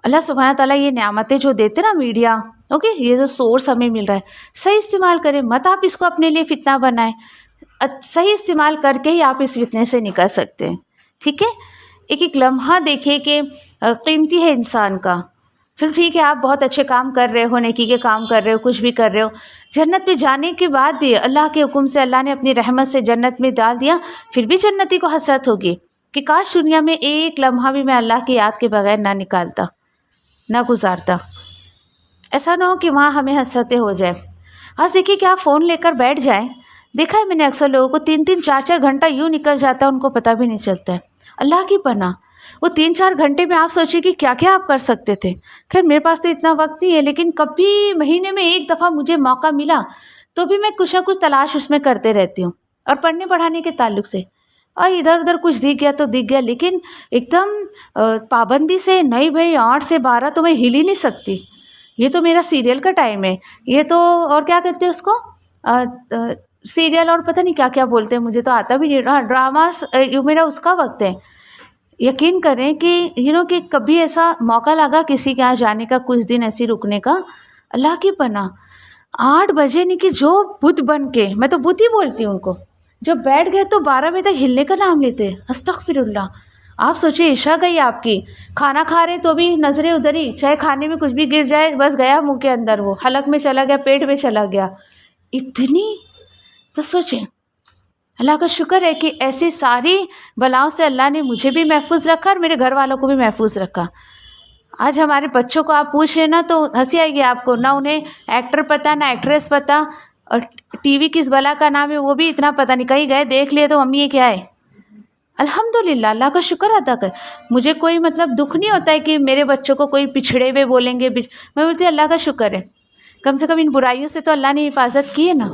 اللہ سبحانہ تعالیٰ یہ نعمتیں جو دیتے نا میڈیا، اوکے، یہ جو سورس ہمیں مل رہا ہے، صحیح استعمال کریں، مت آپ اس کو اپنے لیے فتنہ بنائیں۔ صحیح استعمال کر کے ہی آپ اس فتنے سے نکل سکتے ہیں، ٹھیک ہے؟ ایک لمحہ دیکھیے کہ قیمتی ہے انسان کا۔ چلو ٹھیک ہے، آپ بہت اچھے کام کر رہے ہو، نیکی کے کام کر رہے ہو، کچھ بھی کر رہے ہو، جنت میں جانے کے بعد بھی اللہ کے حکم سے اللہ نے اپنی رحمت سے جنت میں ڈال دیا، پھر بھی جنتی کو حسرت ہوگی کہ کاش دنیا میں ایک لمحہ بھی میں اللہ کی یاد کے بغیر نہ نکالتا، نہ گزارتا۔ ایسا نہ ہو کہ وہاں ہمیں حسرتیں ہو جائیں۔ آج دیکھیے کہ آپ فون لے کر بیٹھ جائیں، دیکھا ہے میں نے اکثر لوگوں کو 3-3 4-4 گھنٹہ یوں نکل جاتا ہے، ان کو پتہ بھی نہیں چلتا ہے۔ اللہ کی پناہ، وہ 3-4 گھنٹے میں آپ سوچیں کہ کیا کیا آپ کر سکتے تھے۔ خیر میرے پاس تو اتنا وقت نہیں ہے، لیکن کبھی مہینے میں ایک دفعہ مجھے موقع ملا تو بھی میں کچھ نہ کچھ تلاش اس میں کرتے رہتی ہوں۔ اور پڑھنے پڑھانے کے تعلق سے اور ادھر ادھر کچھ دکھ گیا تو دکھ گیا، لیکن ایک دم پابندی سے نہیں بھائی 8 سے 12 تو میں ہل ہی نہیں سکتی، یہ تو میرا سیریل کا ٹائم ہے، یہ تو اور کیا کہتے ہیں اس کو سیریل اور پتہ نہیں کیا کیا بولتے ہیں، مجھے تو آتا بھی نہیں، ڈراماز میرا اس کا وقت ہے۔ یقین کریں کہ کہ کبھی ایسا موقع لگا کسی کے یہاں جانے کا، کچھ دن ایسی رکنے کا، اللہ کی پناہ 8 بجے نہیں کہ جو بت بن کے، میں تو بت ہی بولتی ہوں ان کو، جو بیٹھ گئے تو 12 بجے تک ہلنے کا نام لیتے، استغفر اللہ۔ آپ سوچیں عشاء گئی آپ کی، کھانا کھا رہے تو بھی نظریں ادھر ہی، چاہے کھانے میں کچھ بھی گر جائے بس گیا منہ کے اندر، وہ حلق میں چلا گیا، پیٹ میں چلا گیا، اتنی. تو سوچیں اللہ کا شکر ہے کہ ایسی ساری بلاؤں سے اللہ نے مجھے بھی محفوظ رکھا اور میرے گھر والوں کو بھی محفوظ رکھا. آج ہمارے بچوں کو آپ پوچھ رہے نا تو ہنسی آئے گی آپ کو، نہ انہیں ایکٹر پتہ نہ ایکٹریس پتہ، اور ٹی وی کس بلا کا نام ہے وہ بھی اتنا پتہ نہیں، کہیں گئے دیکھ لیے تو ممی یہ کیا ہے. الحمدللہ اللہ کا شکر ادا کر. مجھے کوئی مطلب دکھ نہیں ہوتا ہے کہ میرے بچوں کو کوئی پچھڑے ہوئے بولیں گے، میں بولتی اللہ کا شکر ہے، کم سے کم ان برائیوں سے تو اللہ نے حفاظت کی ہے نا.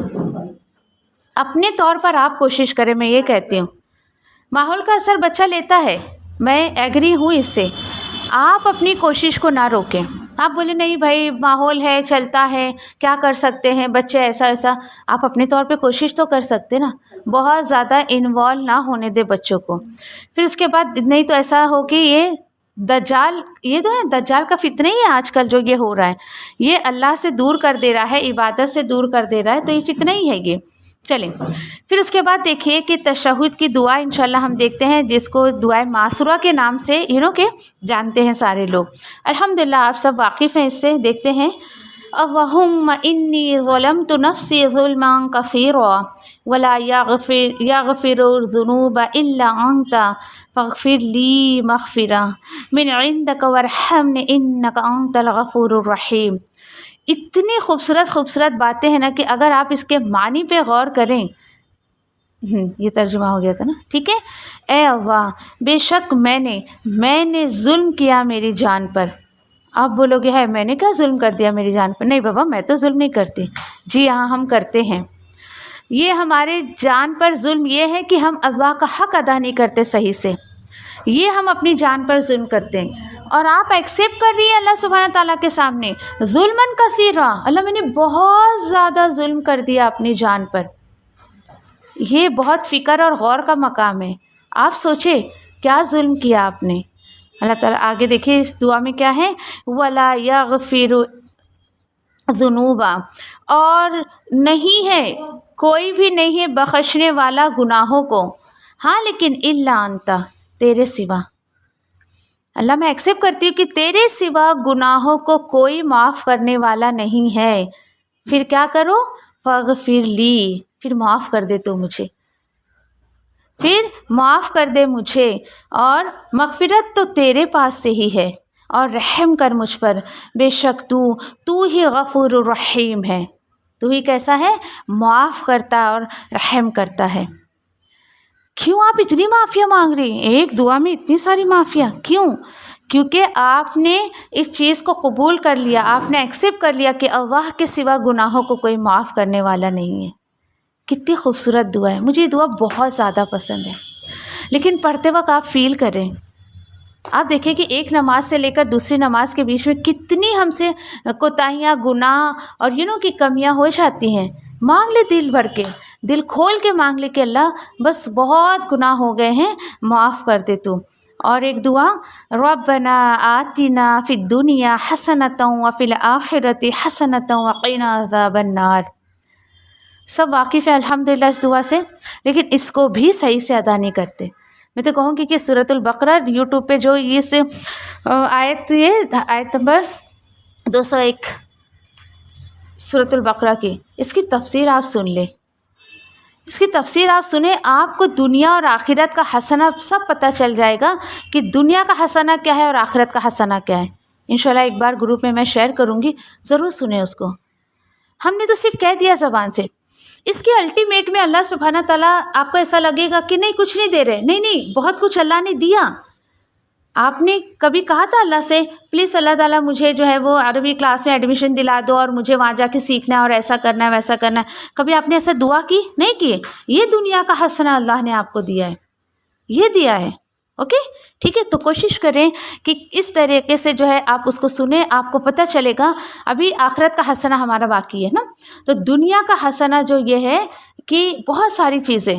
اپنے طور پر آپ کوشش کریں، میں یہ کہتی ہوں. ماحول کا اثر بچہ لیتا ہے، میں ایگری ہوں اس سے. آپ اپنی کوشش کو نہ روکیں. آپ بولے نہیں بھائی ماحول ہے چلتا ہے کیا کر سکتے ہیں، بچے ایسا ایسا. آپ اپنے طور پہ کوشش تو کر سکتے نا، بہت زیادہ انوالو نہ ہونے دے بچوں کو. پھر اس کے بعد نہیں تو ایسا ہو کہ یہ دجال، یہ تو ہے دجال کا فتنہ ہی ہے آج کل جو یہ ہو رہا ہے، یہ اللہ سے دور کر دے رہا ہے، عبادت سے دور کر دے رہا ہے، تو یہ فتنہ ہی ہے یہ. چلیں پھر اس کے بعد دیکھیے کہ تشہد کی دعا انشاءاللہ ہم دیکھتے ہیں، جس کو دعائے معثورہ کے نام سے کہ جانتے ہیں سارے لوگ. الحمدللہ آپ سب واقف ہیں اس سے. دیکھتے ہیں اللہم انی ظلمت نفسی ظلما کثیرا ولا یغفر الذنوب الا انت فاغفر لی مغفرہ من عندک وارحمنی انک انت الغفور الرحیم. اتنی خوبصورت خوبصورت باتیں ہیں نا کہ اگر آپ اس کے معنی پہ غور کریں. یہ ترجمہ ہو گیا تھا نا، ٹھیک ہے. اے اللہ بے شک میں نے ظلم کیا میری جان پر. آپ بولو گے ہے میں نے کیا ظلم کر دیا میری جان پر؟ نہیں بابا میں تو ظلم نہیں کرتی. جی ہاں ہم کرتے ہیں. یہ ہمارے جان پر ظلم یہ ہے کہ ہم اللہ کا حق ادا نہیں کرتے صحیح سے، یہ ہم اپنی جان پر ظلم کرتے ہیں. اور آپ ایکسیپٹ کر رہی ہیں اللہ سبحانہ تعالیٰ کے سامنے ظلماً کثیرا، اللہ میں نے بہت زیادہ ظلم کر دیا اپنی جان پر. یہ بہت فکر اور غور کا مقام ہے. آپ سوچیں کیا ظلم کیا آپ نے. اللہ تعالیٰ آگے دیکھیے اس دعا میں کیا ہے، وَلَا يَغْفِرُ ذُنُوبًا، اور نہیں ہے کوئی بھی نہیں ہے بخشنے والا گناہوں کو، ہاں لیکن الا انت، تیرے سوا. اللہ میں ایکسیپٹ کرتی ہوں کہ تیرے سوا گناہوں کو کوئی معاف کرنے والا نہیں ہے. پھر کیا کرو، فاغفر لی، پھر معاف کر دے تو مجھے، پھر معاف کر دے مجھے، اور مغفرت تو تیرے پاس سے ہی ہے، اور رحم کر مجھ پر، بے شک تو ہی غفور الرحیم ہے. تو ہی کیسا ہے، معاف کرتا اور رحم کرتا ہے. کیوں آپ اتنی معافیاں مانگ رہی ہیں؟ ایک دعا میں اتنی ساری معافیاں کیوں؟ کیونکہ آپ نے اس چیز کو قبول کر لیا، آپ نے ایکسیپٹ کر لیا کہ اللہ کے سوا گناہوں کو کوئی معاف کرنے والا نہیں ہے. کتنی خوبصورت دعا ہے، مجھے یہ دعا بہت زیادہ پسند ہے. لیکن پڑھتے وقت آپ فیل کریں، آپ دیکھیں کہ ایک نماز سے لے کر دوسری نماز کے بیچ میں کتنی ہم سے کوتاہیاں، گناہ اور کی کمیاں ہو جاتی ہیں. مانگ لے دل بھر کے، دل کھول کے مانگ لے کہ اللہ بس بہت گناہ ہو گئے ہیں، معاف کر دے تو. اور ایک دعا، ربنا آتنا فی الدنیا حسنۃ وفی الآخرۃ حسنۃ وقنا عذاب النار. سب واقف ہے الحمدللہ اس دعا سے، لیکن اس کو بھی صحیح سے ادا نہیں کرتے. میں تو کہوں گی کہ سورۃ البقرہ یوٹیوب پہ جو یہ آیت نمبر 201 سورۃ البقرہ کی، اس کی تفسیر آپ سن لیں، اس کی تفسیر آپ سنیں، آپ کو دنیا اور آخرت کا حسنہ سب پتہ چل جائے گا کہ دنیا کا حسنہ کیا ہے اور آخرت کا حسنہ کیا ہے. انشاءاللہ ایک بار گروپ میں شیئر کروں گی، ضرور سنیں اس کو. ہم نے تو صرف کہہ دیا زبان سے، اس کی الٹیمیٹ میں اللہ سبحانہ تعالیٰ آپ کو ایسا لگے گا کہ نہیں کچھ نہیں دے رہے، نہیں بہت کچھ اللہ نے دیا. آپ نے کبھی کہا تھا اللہ سے پلیز اللہ تعالیٰ مجھے جو ہے وہ عربی کلاس میں ایڈمیشن دلا دو اور مجھے وہاں جا کے سیکھنا ہے اور ایسا کرنا ہے ویسا کرنا ہے؟ کبھی آپ نے ایسا دعا کی؟ نہیں کی. یہ دنیا کا حسنہ اللہ نے آپ کو دیا ہے، یہ دیا ہے. اوکے ٹھیک ہے، تو کوشش کریں کہ اس طریقے سے جو ہے آپ اس کو سنیں، آپ کو پتہ چلے گا. ابھی آخرت کا حسنہ ہمارا باقی ہے نا، تو دنیا کا حسنہ جو یہ ہے کہ بہت ساری چیزیں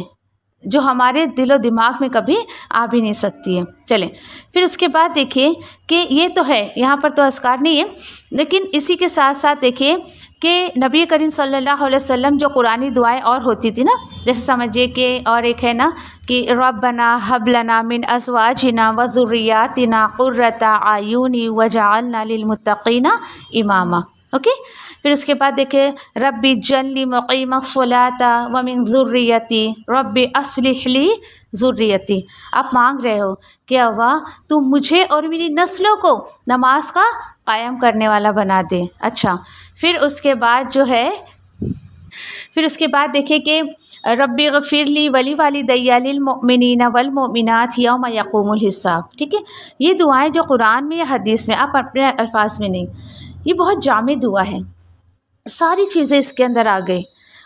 جو ہمارے دل و دماغ میں کبھی آ بھی نہیں سکتی ہے. چلیں پھر اس کے بعد دیکھیے کہ یہ تو ہے، یہاں پر تو اذکار نہیں ہے، لیکن اسی کے ساتھ ساتھ دیکھیے کہ کہ نبی کریم صلی اللہ علیہ وسلم جو قرآنی دعائیں اور ہوتی تھی نا، جیسے سمجھیے کہ اور ایک ہے نا کہ ربنا حب لنا من ازواجنا و ذریاتنا قرۃ اعین وجعلنا للمتقین اماما. اوکے، پھر اس کے بعد دیکھیں ربی اجعلنی مقیم الصلاۃ ومن ذریتی ربی اصلح لی ذریتی. آپ مانگ رہے ہو کہ اللہ تو مجھے اور میری نسلوں کو نماز کا قائم کرنے والا بنا دے. اچھا، پھر اس کے بعد جو ہے دیکھیں کہ ربی غفر لی ولی والدی للمؤمنین والمؤمنات یوم یقوم الحساب. ٹھیک ہے، یہ دعائیں جو قرآن میں یا حدیث میں، آپ اپنے الفاظ میں نہیں، یہ بہت جامع دعا ہے، ساری چیزیں اس کے اندر آ گئی.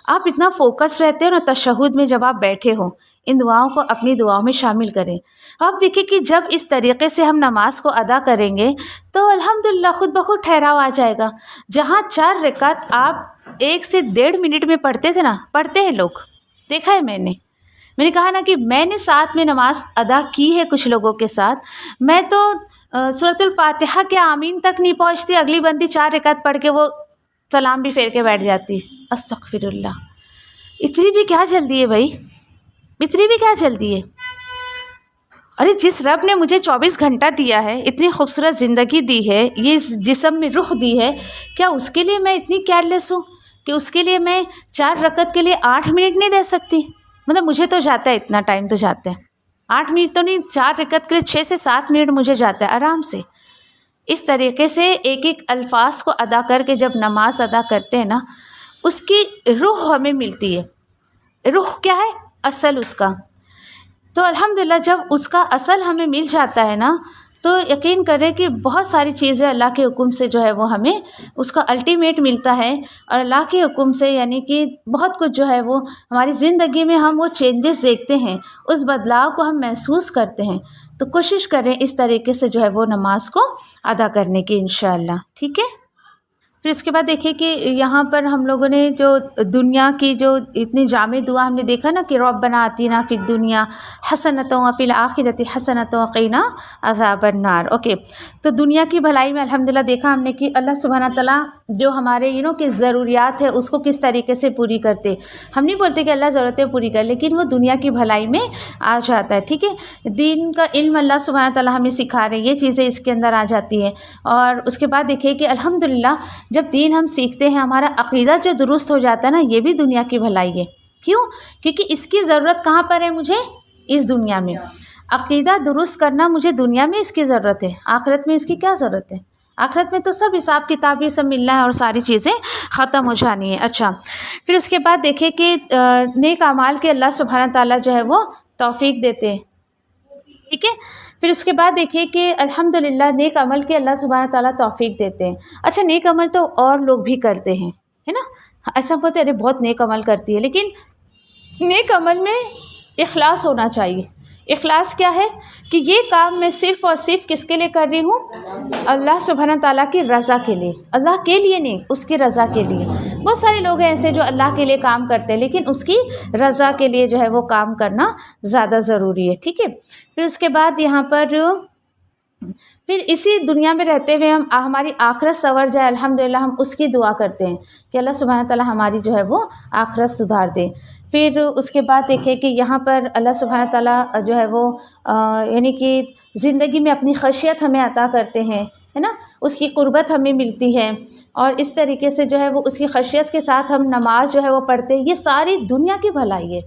آپ اتنا فوکس رہتے ہو نا تشہد میں جب آپ بیٹھے ہو، ان دعاؤں کو اپنی دعاؤں میں شامل کریں. آپ دیکھیں کہ جب اس طریقے سے ہم نماز کو ادا کریں گے تو الحمدللہ خود بخود ٹھہراؤ آ جائے گا. جہاں 4 رکعت آپ 1 سے 1.5 منٹ میں پڑھتے تھے نا، پڑھتے ہیں لوگ، دیکھا ہے میں نے کہا نا کہ میں نے ساتھ میں نماز ادا کی ہے کچھ لوگوں کے ساتھ. میں تو سورۃ الفاتحہ کے آمین تک نہیں پہنچتی، اگلی بندی 4 رکعت پڑھ کے وہ سلام بھی پھیر کے بیٹھ جاتی. استغفر اللہ، اتنی بھی کیا جلدی ہے بھائی، اتنی بھی کیا جلدی ہے. ارے جس رب نے مجھے 24 گھنٹہ دیا ہے، اتنی خوبصورت زندگی دی ہے، یہ جسم میں روح دی ہے، کیا اس کے لیے میں اتنی کیئرلیس ہوں کہ اس کے لیے میں 4 رکعت کے لیے 8 منٹ نہیں دے سکتی؟ مطلب مجھے تو جاتا ہے، اتنا ٹائم تو جاتا ہے، 8 منٹ تو نہیں، 4 رکعت کے لیے 6 سے 7 منٹ مجھے جاتا ہے آرام سے. اس طریقے سے ایک ایک الفاظ کو ادا کر کے جب نماز ادا کرتے ہیں نا، اس کی روح ہمیں ملتی ہے. روح کیا ہے؟ اصل اس کا. تو الحمدللہ جب اس کا اصل ہمیں مل جاتا ہے نا، تو یقین کریں کہ بہت ساری چیزیں اللہ کے حکم سے جو ہے وہ ہمیں اس کا الٹیمیٹ ملتا ہے. اور اللہ کے حکم سے یعنی کہ بہت کچھ جو ہے وہ ہماری زندگی میں ہم وہ چینجز دیکھتے ہیں، اس بدلاؤ کو ہم محسوس کرتے ہیں. تو کوشش کریں اس طریقے سے جو ہے وہ نماز کو ادا کرنے کی انشاءاللہ. ٹھیک ہے، پھر اس کے بعد دیکھیں کہ یہاں پر ہم لوگوں نے جو دنیا کی جو اتنی جامع دعا ہم نے دیکھا نا کہ ربنا آتینا فی الدنیا حسنۃ وفی الآخرۃ حسنۃ وقنا عذاب النار. اوکے، تو دنیا کی بھلائی میں الحمدللہ دیکھا ہم نے کہ اللہ سبحانہ تعالیٰ جو ہمارے کی ضروریات ہے اس کو کس طریقے سے پوری کرتے. ہم نہیں بولتے کہ اللہ ضرورتیں پوری کر، لیکن وہ دنیا کی بھلائی میں آ جاتا ہے. ٹھیک ہے، دین کا علم اللہ سبحانہ تعالیٰ ہمیں سکھا رہے ہیں، یہ چیزیں اس کے اندر آ جاتی ہیں. اور اس کے بعد دیکھیں کہ الحمدللہ جب دین ہم سیکھتے ہیں، ہمارا عقیدہ جو درست ہو جاتا ہے نا، یہ بھی دنیا کی بھلائی ہے. کیوں؟ کیونکہ اس کی ضرورت کہاں پر ہے؟ مجھے اس دنیا میں. عقیدہ درست کرنا مجھے دنیا میں اس کی ضرورت ہے، آخرت میں اس کی کیا ضرورت ہے؟ آخرت میں تو سب حساب کتاب یہ سب ملنا ہے اور ساری چیزیں ختم ہو جانی ہیں. اچھا، پھر اس کے بعد دیکھیں کہ نیک اعمال کے اللہ سبحانہ تعالیٰ جو ہے وہ توفیق دیتے ہیں. ٹھیک ہے، پھر اس کے بعد دیکھیے کہ الحمدللہ نیک عمل کے اللہ سبحانہ تعالیٰ توفیق دیتے ہیں. اچھا، نیک عمل تو اور لوگ بھی کرتے ہیں، ہے نا. ایسا بولتے ہیں ارے بہت نیک عمل کرتی ہے، لیکن نیک عمل میں اخلاص ہونا چاہیے. اخلاص کیا ہے؟ کہ یہ کام میں صرف اور صرف کس کے لیے کر رہی ہوں؟ اللہ سبحانہ تعالیٰ کی رضا کے لیے. اللہ کے لیے نہیں، اس کی رضا کے لیے. بہت سارے لوگ ہیں ایسے جو اللہ کے لیے کام کرتے ہیں، لیکن اس کی رضا کے لیے جو ہے وہ کام کرنا زیادہ ضروری ہے. ٹھیک ہے، پھر اس کے بعد یہاں پر پھر اسی دنیا میں رہتے ہوئے ہماری آخرت سنور جائے، الحمدللہ ہم اس کی دعا کرتے ہیں کہ اللہ سبحانہ تعالیٰ ہماری جو ہے وہ آخرت سدھار دے. پھر اس کے بعد دیکھیں کہ یہاں پر اللہ سبحانہ تعالیٰ جو ہے وہ یعنی کہ زندگی میں اپنی خشیت ہمیں عطا کرتے ہیں، ہے نا. اس کی قربت ہمیں ملتی ہے، اور اس طریقے سے جو ہے وہ اس کی خشیت کے ساتھ ہم نماز جو ہے وہ پڑھتے ہیں. یہ ساری دنیا کی بھلائی ہے،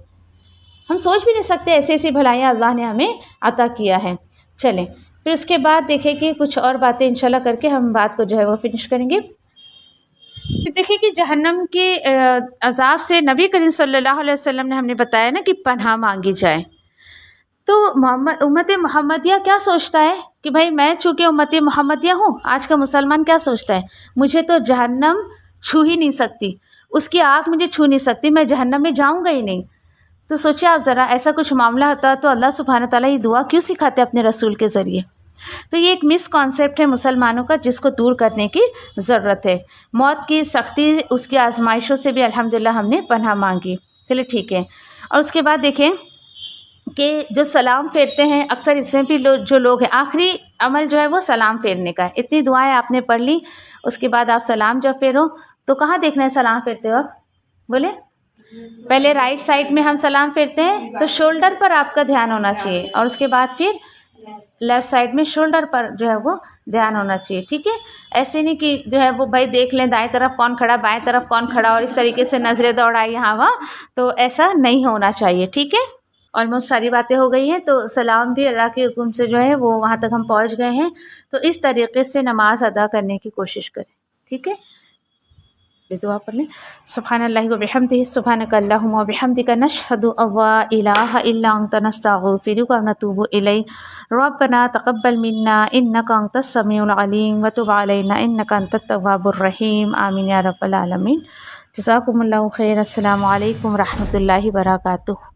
ہم سوچ بھی نہیں سکتے ایسی ایسی بھلائیاں اللہ نے ہمیں عطا کیا ہے. چلیں، پھر اس کے بعد دیکھیں کہ کچھ اور باتیں انشاءاللہ کر کے ہم بات کو جو ہے وہ فنش کریں گے. دیکھیں کہ جہنم کے عذاب سے نبی کریم صلی اللہ علیہ وسلم نے ہم نے بتایا نا کہ پناہ مانگی جائے. تو امت محمدیہ کیا سوچتا ہے کہ بھائی میں چونکہ امت محمدیہ ہوں، آج کا مسلمان کیا سوچتا ہے؟ مجھے تو جہنم چھو ہی نہیں سکتی، اس کی آگ مجھے چھو نہیں سکتی، میں جہنم میں جاؤں گا ہی نہیں. تو سوچیں آپ ذرا، ایسا کچھ معاملہ ہوتا تو اللہ سبحانہ تعالیٰ یہ دعا کیوں سکھاتے اپنے رسول کے ذریعے؟ تو یہ ایک مس کانسیپٹ ہے مسلمانوں کا، جس کو دور کرنے کی ضرورت ہے. موت کی سختی، اس کی آزمائشوں سے بھی الحمدللہ ہم نے پناہ مانگی. چلے ٹھیک ہے. اور اس کے بعد دیکھیں کہ جو سلام پھیرتے ہیں، اکثر اس میں بھی جو لوگ ہیں، آخری عمل جو ہے وہ سلام پھیرنے کا ہے. اتنی دعائیں آپ نے پڑھ لی، اس کے بعد آپ سلام جب پھیرو تو کہاں دیکھنا ہے سلام پھرتے وقت؟ بولے پہلے رائٹ سائڈ میں ہم سلام پھیرتے ہیں تو شولڈر پر آپ کا دھیان ہونا چاہیے، اور اس کے بعد پھر لیفٹ سائڈ میں شولڈر پر جو ہے وہ دھیان ہونا چاہیے، ٹھیک ہے؟ ایسے نہیں کہ جو ہے وہ بھائی دیکھ لیں دائیں طرف کون کھڑا، بائیں طرف کون کھڑا، اور اس طریقے سے نظریں دوڑائیں یہاں وہاں، تو ایسا نہیں ہونا چاہیے، ٹھیک ہے؟ آلموسٹ ساری باتیں ہو گئی ہیں، تو سلام بھی اللہ کے حکم سے جو ہے وہ وہاں تک ہم پہنچ گئے ہیں، تو اس طریقے سے نماز ادا کرنے کی کوشش کریں، ٹھیک ہے؟ دعا پڑھ لیں۔ سبحان اللہ و بحمدہ، سبحانک اللہم و بحمدک، نشہد ان لا الہ الا انت، نستغفرک و نتوب الیک، ربنا تقبل منا انک انت السمیع العلیم وتب علینا انک انت التواب الرحیم، آمین یا رب العالمین۔ جزاکم اللہ خیر، السلام علیکم و رحمۃ اللہ وبرکاتہ۔